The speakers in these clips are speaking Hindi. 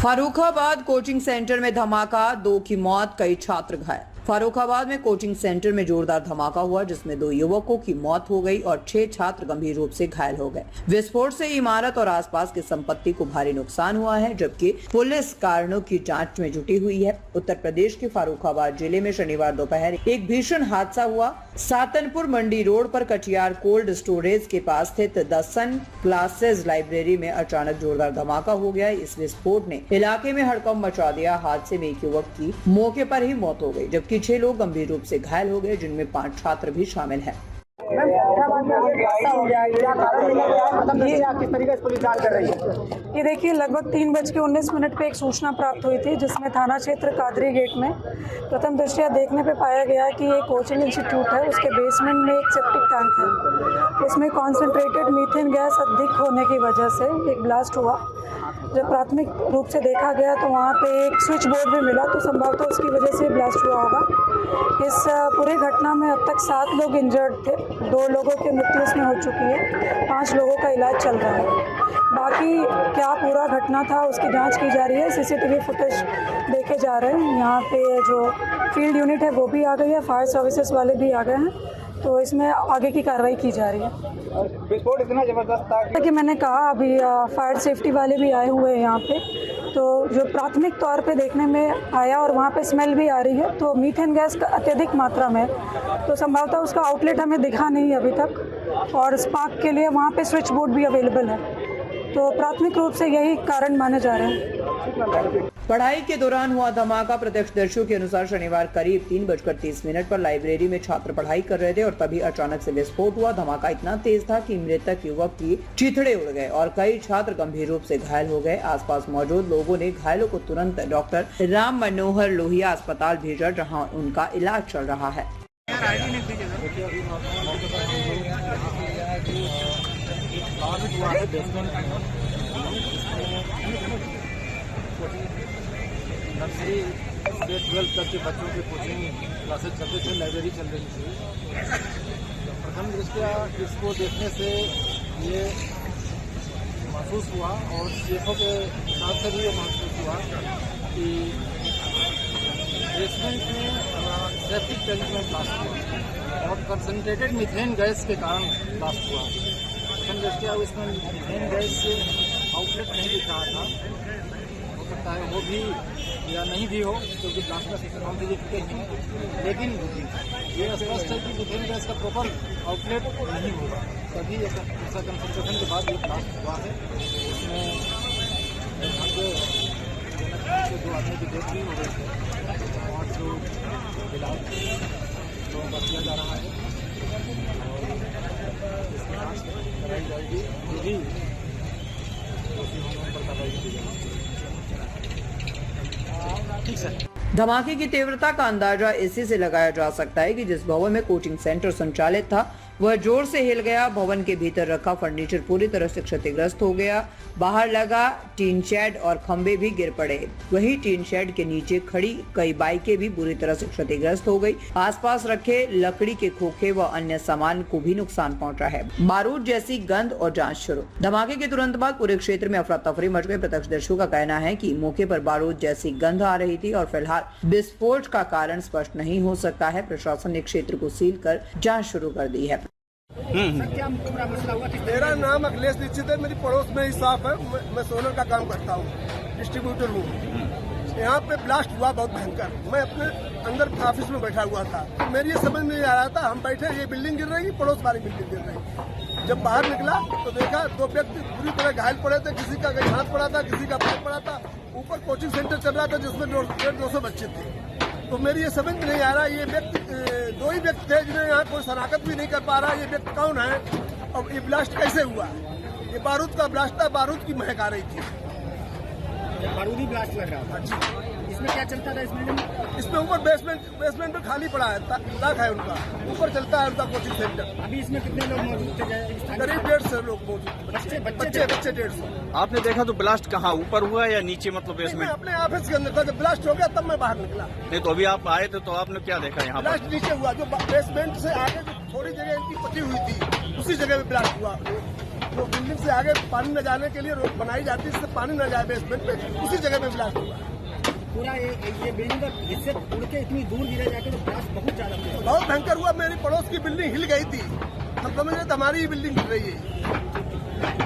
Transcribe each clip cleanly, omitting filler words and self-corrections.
फर्रुखाबाद कोचिंग सेंटर में धमाका, 2 की मौत, कई छात्र घायल। फर्रुखाबाद में कोचिंग सेंटर में जोरदार धमाका हुआ जिसमें 2 युवकों की मौत हो गई और 6 छात्र गंभीर रूप से घायल हो गए। विस्फोट से इमारत और आसपास की संपत्ति को भारी नुकसान हुआ है, जबकि पुलिस कारणों की जांच में जुटी हुई है। उत्तर प्रदेश के फर्रुखाबाद जिले में शनिवार दोपहर एक भीषण हादसा हुआ। सातनपुर मंडी रोड पर कटियार कोल्ड स्टोरेज के पास स्थित द सन क्लासेज लाइब्रेरी में अचानक जोरदार धमाका हो गया। इस विस्फोट ने इलाके में हड़कंप मचा दिया। हादसे में एक युवक की मौके पर ही मौत हो गई, जबकि 6 लोग गंभीर रूप से घायल हो गए, जिनमें 5 छात्र भी शामिल हैं। ये देखिए, लगभग 3:19 पे एक सूचना प्राप्त हुई थी, जिसमें थाना क्षेत्र कादरी गेट में प्रथम दृष्टया देखने पे पाया गया कि एक कोचिंग इंस्टीट्यूट है, उसके बेसमेंट में एक सेप्टिक टैंक है। उसमें कॉन्सेंट्रेटेड मीथेन गैस अधिक होने की वजह से एक ब्लास्ट हुआ। जब प्राथमिक रूप से देखा गया तो वहाँ पे एक स्विच बोर्ड भी मिला, तो संभवतः उसकी वजह से ब्लास्ट हुआ होगा। इस पूरी घटना में अब तक 7 लोग इंजर्ड थे, 2 लोगों की मृत्यु इसमें हो चुकी है, 5 लोगों का इलाज चल रहा है। बाकी क्या पूरा घटना था उसकी जांच की जा रही है। सीसीटीवी फुटेज देखे जा रहे हैं। यहाँ पे जो फील्ड यूनिट है वो भी आ गई है, फायर सर्विसेज वाले भी आ गए हैं, तो इसमें आगे की कार्रवाई की जा रही है। विस्फोट इतना जबरदस्त था कि मैंने कहा अभी फायर सेफ्टी वाले भी आए हुए हैं यहाँ पे, तो जो प्राथमिक तौर पे देखने में आया और वहाँ पे स्मेल भी आ रही है, तो मीथेन गैस का अत्यधिक मात्रा में, तो संभवतः उसका आउटलेट हमें दिखा नहीं है अभी तक, और स्पार्क के लिए वहाँ पे स्विच बोर्ड भी अवेलेबल है, तो प्राथमिक रूप से यही कारण माने जा रहे हैं। पढ़ाई के दौरान हुआ धमाका। प्रत्यक्षदर्शियों के अनुसार शनिवार करीब 3:30 पर लाइब्रेरी में छात्र पढ़ाई कर रहे थे और तभी अचानक से विस्फोट हुआ। धमाका इतना तेज था कि मृतक युवक की चिथड़े उड़ गए और कई छात्र गंभीर रूप से घायल हो गए। आसपास मौजूद लोगों ने घायलों को तुरंत डॉक्टर राम मनोहर लोहिया अस्पताल भेजा, जहाँ उनका इलाज चल रहा है। नर्सरी से 12 तक के बच्चों के कोचिंग क्लासेस चलते थे, लाइब्रेरी चल रही थी। प्रथम दृष्टया इसको देखने से ये महसूस हुआ और चीखों के साथ से भी ये महसूस हुआ कि बेसमेंट में सेप्टिक टैंक में ब्लास्ट हुआ और कंसनट्रेटेड मीथेन गैस के कारण ब्लास्ट हुआ। प्रथम दृष्टया इसमें मीथेन गैस से आउटलेट नहीं दिख रहा था, हो सकता है वो भी या नहीं भी हो, क्योंकि ब्लास्ट का सिस्टम से दिखते हैं, लेकिन ये स्पष्ट है कि मीथेन गैस का प्रॉपर आउटलेट नहीं होगा, तभी ऐसा कंसंट्रेशन के बाद ये ब्लास्ट हुआ है। इसमें जो आदमी की डेथ भी हो गई है और जो इलाज तो किया जा रहा है और इसकी जाँच कराई जाएगी, जो भी पर कार्रवाई की जाएगी। धमाके की तीव्रता का अंदाजा इसी से लगाया जा सकता है कि जिस भवन में कोचिंग सेंटर संचालित था वह जोर से हिल गया। भवन के भीतर रखा फर्नीचर पूरी तरह से क्षतिग्रस्त हो गया। बाहर लगा टीन शेड और खंभे भी गिर पड़े। वहीं टीन शेड के नीचे खड़ी कई बाइकें भी बुरी तरह से क्षतिग्रस्त हो गई। आसपास रखे लकड़ी के खोखे व अन्य सामान को भी नुकसान पहुंचा है। बारूद जैसी गंध और जांच शुरू। धमाके के तुरंत बाद पूरे क्षेत्र में अफरा तफरी मच गई। प्रत्यक्षदर्शियों का कहना है कि मौके पर बारूद जैसी गंध आ रही थी और फिलहाल विस्फोट का कारण स्पष्ट नहीं हो सकता है। प्रशासन ने क्षेत्र को सील कर जाँच शुरू कर दी है। मेरा नाम अखिलेश दीक्षित है, मेरी पड़ोस में ही शॉप है, मैं सोलर का काम करता हूँ, डिस्ट्रीब्यूटर हूँ। यहाँ पे ब्लास्ट हुआ बहुत भयंकर। मैं अपने अंदर ऑफिस में बैठा हुआ था, मेरी ये समझ नहीं आ रहा था, हम बैठे, ये बिल्डिंग गिर रही, पड़ोस वाली बिल्डिंग गिर रही। जब बाहर निकला तो देखा 2 व्यक्ति पूरी तरह घायल पड़े थे, किसी का कहीं हाथ पड़ा था, किसी का पैर पड़ा था। ऊपर कोचिंग सेंटर चल रहा था जिसमें 150-200 बच्चे थे। तो मेरी ये समझ में नहीं आ रहा, ये व्यक्ति 2 ही व्यक्ति थे जिन्हें यहाँ कोई शनाख्त भी नहीं कर पा रहा, ये व्यक्ति कौन है और ये ब्लास्ट कैसे हुआ। ये बारूद का ब्लास्ट था, बारूद की महक आ रही थी। बारूदी ब्लास्ट लग रहा था। जी। इसमें क्या चलता था? इसमें ऊपर बेसमेंट में खाली पड़ा है, ताक है उनका, ऊपर चलता है उनका कोचिंग सेंटर। अभी इसमें कितने लोग मौजूद थे? करीब 150 लोग मौजूद थे। बच्चे 150। आपने देखा तो ब्लास्ट कहाँ, ऊपर हुआ या नीचे, मतलब बेसमेंट? अपने ऑफिस के अंदर था, जब ब्लास्ट हो गया तब मैं बाहर निकला। नहीं तो अभी आप आए थे तो आपने क्या देखा यहाँ? ब्लास्ट नीचे हुआ, जो बेसमेंट से आगे जो थोड़ी जगह इनकी पटी हुई थी उसी जगह में ब्लास्ट हुआ। वो बिल्डिंग से आगे पानी न जाने के लिए रोड बनाई जाती है, जिससे पानी न जाए बेसमेंट पे, उसी जगह पे ब्लास्ट हुआ। पूरा ये बिल्डिंग का हिस्से उड़ के इतनी दूर गिरा जाके तो ब्लास्ट बहुत ज्यादा हुआ। बहुत भयंकर हुआ। मेरी पड़ोस की बिल्डिंग हिल गई थी, हम समझ रहे हमारी ही बिल्डिंग गिर रही है।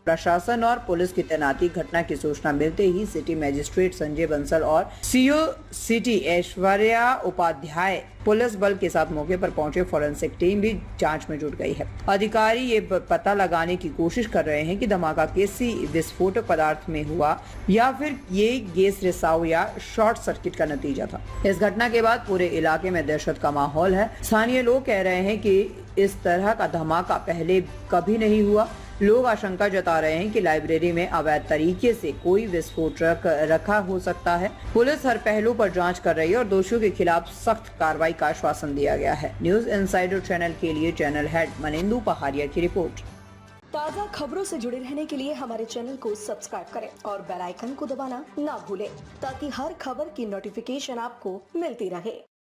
प्रशासन और पुलिस की तैनाती घटना की सूचना मिलते ही सिटी मजिस्ट्रेट संजय बंसल और CO city Aishwarya Upadhyay police बल के साथ मौके पर पहुंचे। फॉरेंसिक टीम भी जांच में जुट गई है। अधिकारी ये पता लगाने की कोशिश कर रहे हैं कि धमाका किसी विस्फोटक पदार्थ में हुआ या फिर ये गैस रिसाव या शॉर्ट सर्किट का नतीजा था। इस घटना के बाद पूरे इलाके में दहशत का माहौल है। स्थानीय लोग कह रहे हैं कि इस तरह का धमाका पहले कभी नहीं हुआ। लोग आशंका जता रहे हैं कि लाइब्रेरी में अवैध तरीके से कोई विस्फोटक रखा हो सकता है। पुलिस हर पहलू पर जांच कर रही है और दोषियों के खिलाफ सख्त कार्रवाई का आश्वासन दिया गया है। न्यूज इनसाइडर चैनल के लिए चैनल हेड मनेंदु पहाड़िया की रिपोर्ट। ताज़ा खबरों से जुड़े रहने के लिए हमारे चैनल को सब्सक्राइब करें और बेल आइकन को दबाना ना भूलें ताकि हर खबर की नोटिफिकेशन आपको मिलती रहे।